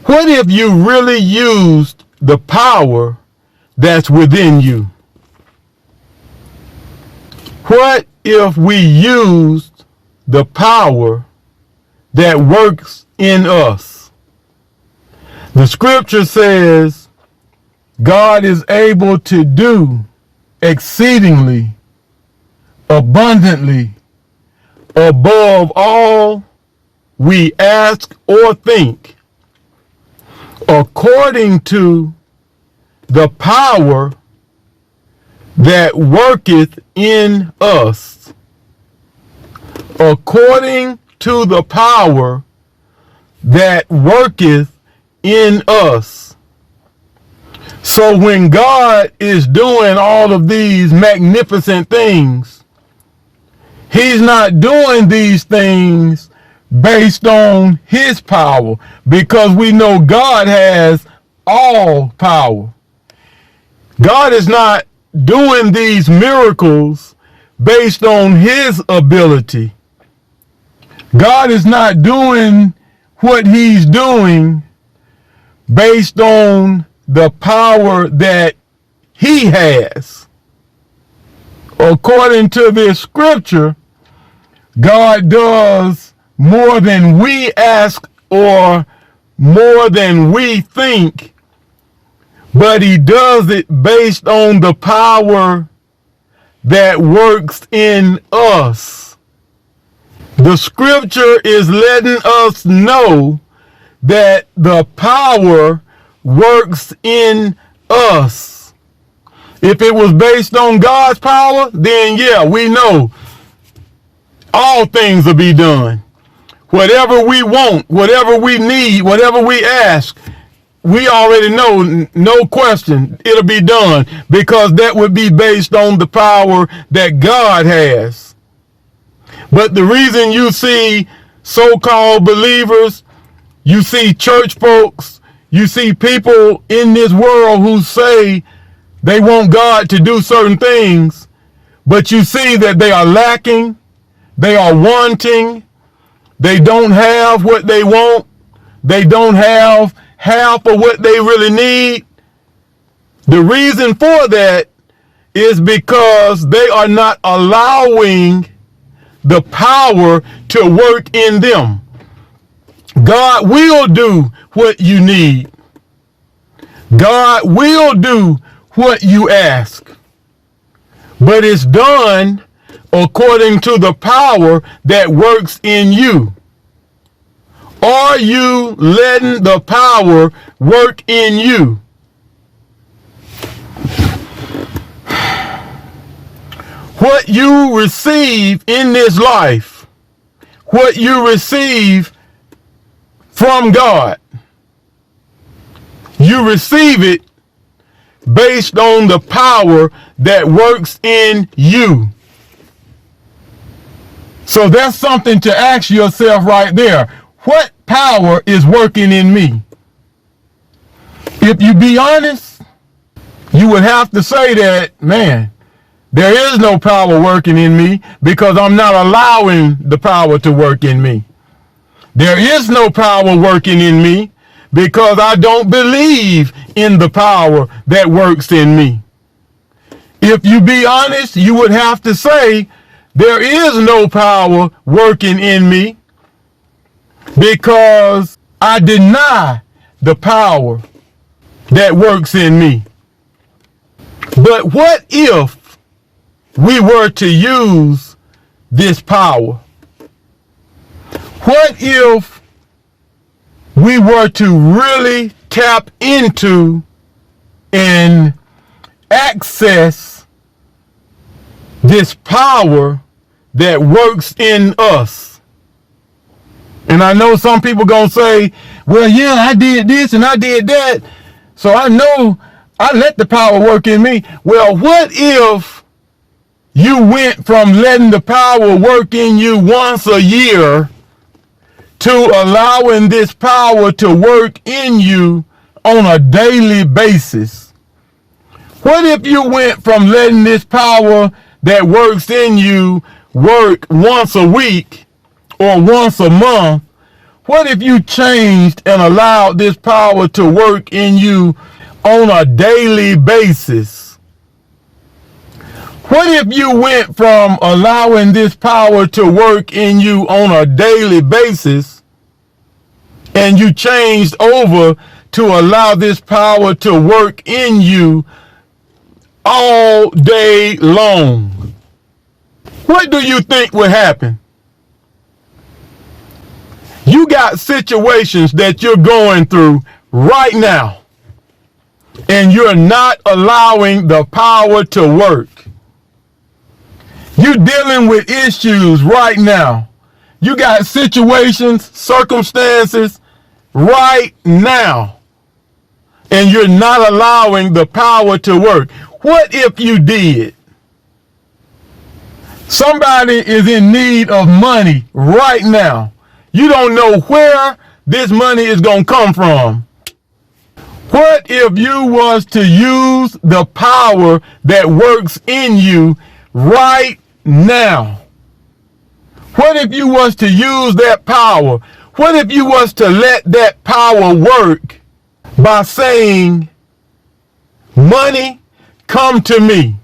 What if you really used the power that's within you? What if we used the power that works in us? The scripture says God is able to do exceedingly, abundantly, above all we ask or think, according to the power that worketh in us. According to the power that worketh in us. So when God is doing all of these magnificent things, he's not doing these things based on his power, because we know God has all power. God is not doing these miracles based on his ability. God is not doing what he's doing based on the power that he has. According to this scripture, God does more than we ask or more than we think, but he does it based on the power that works in us. The scripture is letting us know that the power works in us. If it was based on God's power, then yeah, we know all things will be done. Whatever we want, whatever we need, whatever we ask, we already know, no question, it'll be done, because that would be based on the power that God has. But the reason you see so-called believers, you see church folks, you see people in this world who say they want God to do certain things, but you see that they are lacking, they are wanting, they don't have what they want, they don't have half of what they really need. The reason for that is because they are not allowing the power to work in them. God will do what you need. God will do what you ask. But it's done according to the power that works in you. Are you letting the power work in you? What you receive in this life, what you receive from God, you receive it based on the power that works in you. So that's something to ask yourself right there. What power is working in me? If you be honest, you would have to say that, man, there is no power working in me because I'm not allowing the power to work in me. There is no power working in me because I don't believe in the power that works in me. If you be honest, you would have to say, there is no power working in me because I deny the power that works in me. But what if we were to use this power? What if we were to really tap into and access this power that works in us? And I know some people gonna say, well, yeah, I did this and I did that, so I know I let the power work in me. Well, what if you went from letting the power work in you once a year to allowing this power to work in you on a daily basis? What if you went from letting this power that works in you work once a week or once a month? What if you changed and allowed this power to work in you on a daily basis? What if you went from allowing this power to work in you on a daily basis and you changed over to allow this power to work in you all day long? What do you think would happen? You got situations that you're going through right now, and you're not allowing the power to work. You're dealing with issues right now. You got situations, circumstances right now, and you're not allowing the power to work. What if you did? Somebody is in need of money right now. You don't know where this money is going to come from. What if you was to use the power that works in you right now? What if you was to use that power? What if you was to let that power work by saying, money, come to me?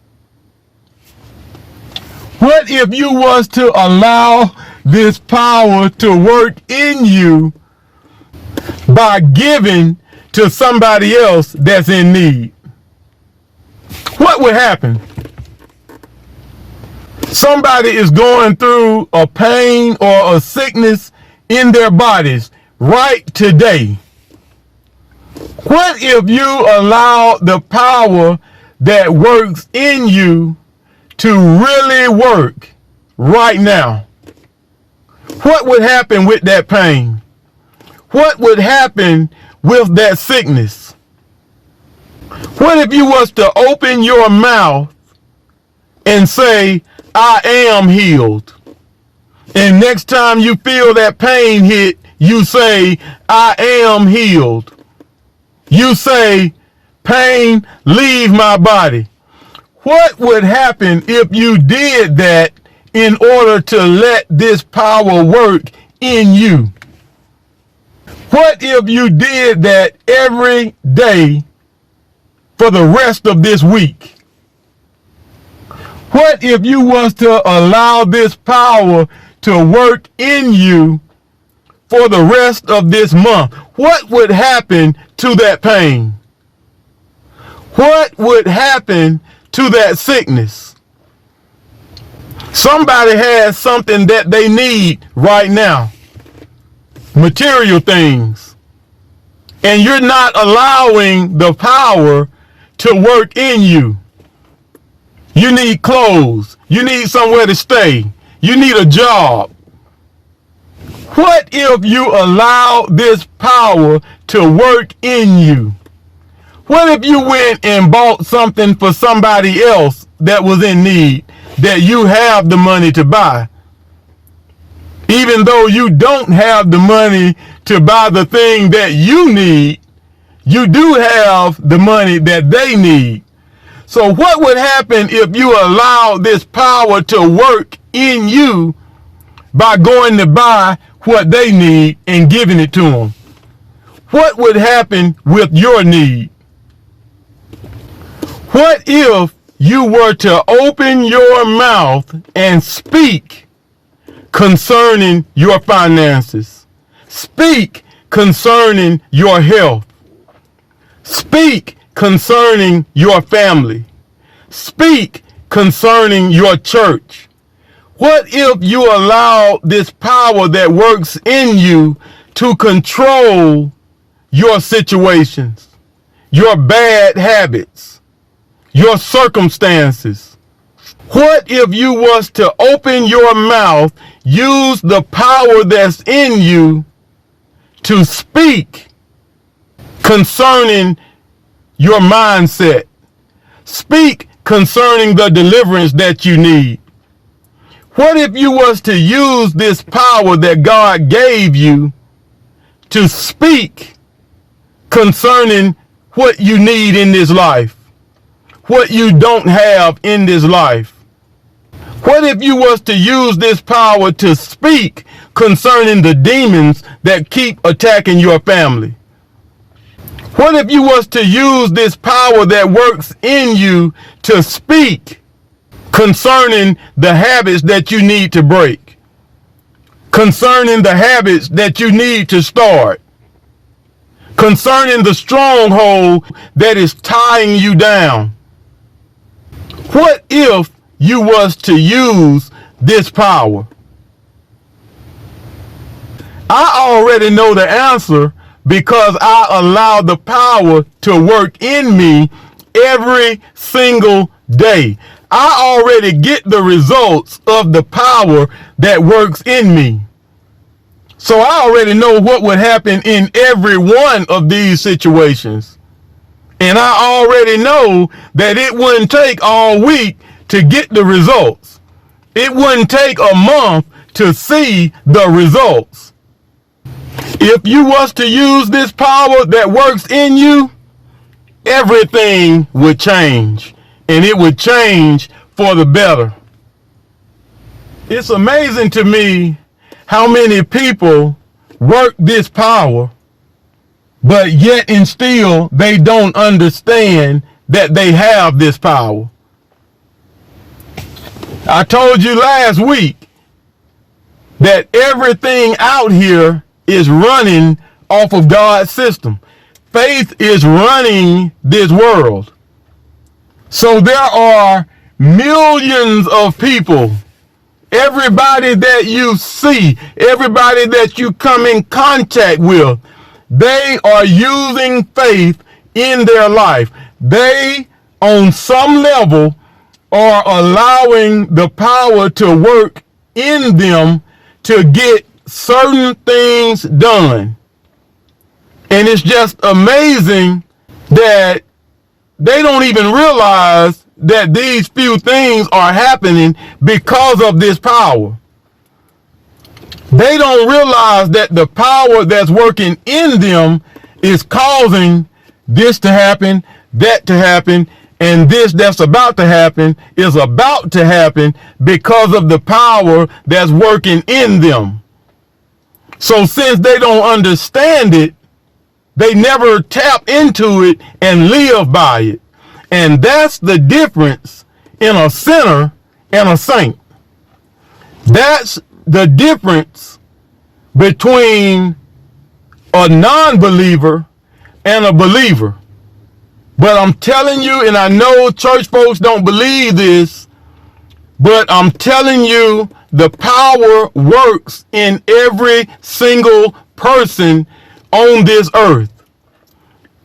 What if you was to allow this power to work in you by giving to somebody else that's in need? What would happen? Somebody is going through a pain or a sickness in their bodies right today. What if you allow the power that works in you to really work right now? What would happen with that pain? What would happen with that sickness? What if you was to open your mouth and say, I am healed? And next time you feel that pain hit, you say, I am healed. You say, pain, leave my body. What would happen if you did that in order to let this power work in you? What if you did that every day for the rest of this week? What if you was to allow this power to work in you for the rest of this month? What would happen to that pain? What would happen to that sickness? Somebody has something that they need right now, material things, and you're not allowing the power to work in you. You need clothes. You need somewhere to stay. You need a job. What if you allow this power to work in you? What if you went and bought something for somebody else that was in need that you have the money to buy? Even though you don't have the money to buy the thing that you need, you do have the money that they need. So what would happen if you allow this power to work in you by going to buy what they need and giving it to them? What would happen with your need? What if you were to open your mouth and speak concerning your finances? Speak concerning your health. Speak concerning your family. Speak concerning your church. What if you allow this power that works in you to control your situations, your bad habits, your circumstances? What if you was to open your mouth, use the power that's in you to speak concerning your mindset? Speak concerning the deliverance that you need. What if you was to use this power that God gave you to speak concerning what you need in this life, what you don't have in this life? What if you was to use this power to speak concerning the demons that keep attacking your family? What if you was to use this power that works in you to speak concerning the habits that you need to break, concerning the habits that you need to start, concerning the stronghold that is tying you down? What if you was to use this power? I already know the answer because I allow the power to work in me every single day. I already get the results of the power that works in me. So I already know what would happen in every one of these situations. And I already know that it wouldn't take all week to get the results. It wouldn't take a month to see the results. If you was to use this power that works in you, everything would change, and it would change for the better. It's amazing to me how many people work this power, but yet and still they don't understand that they have this power. I told you last week that everything out here is running off of God's system. Faith is running this world. So there are millions of people, everybody that you see, everybody that you come in contact with, they are using faith in their life. They, on some level, are allowing the power to work in them to get certain things done. And it's just amazing that they don't even realize that these few things are happening because of this power. They don't realize that the power that's working in them is causing this to happen, that to happen, and this that's about to happen is about to happen because of the power that's working in them. So since they don't understand it, they never tap into it and live by it. And that's the difference in a sinner and a saint. That's the difference between a non-believer and a believer. But I'm telling you, and I know church folks don't believe this, but I'm telling you, the power works in every single person on this earth.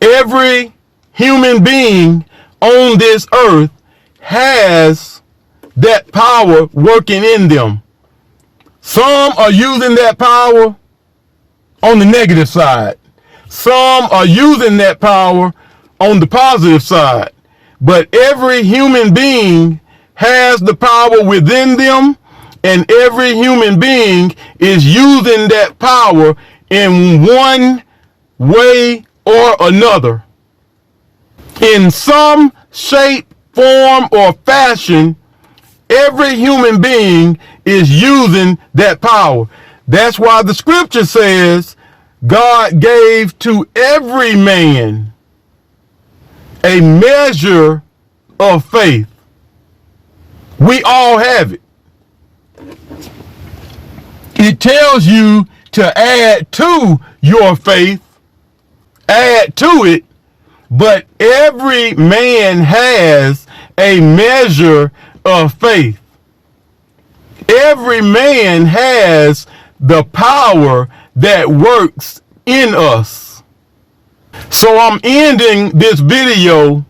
Every human being on this earth has that power working in them. Some are using that power on the negative side. Some are using that power on the positive side. But every human being has the power within them, and every human being is using that power in one way or another. In some shape, form, or fashion, every human being is using that power. That's why the scripture says God gave to every man a measure of faith. We all have it. It tells you to add to your faith, add to it, but every man has a measure of faith. Every man has the power that works in us. So I'm ending this video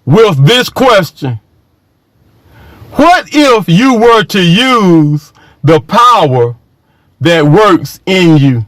with this question. What if you were to use the power that works in you?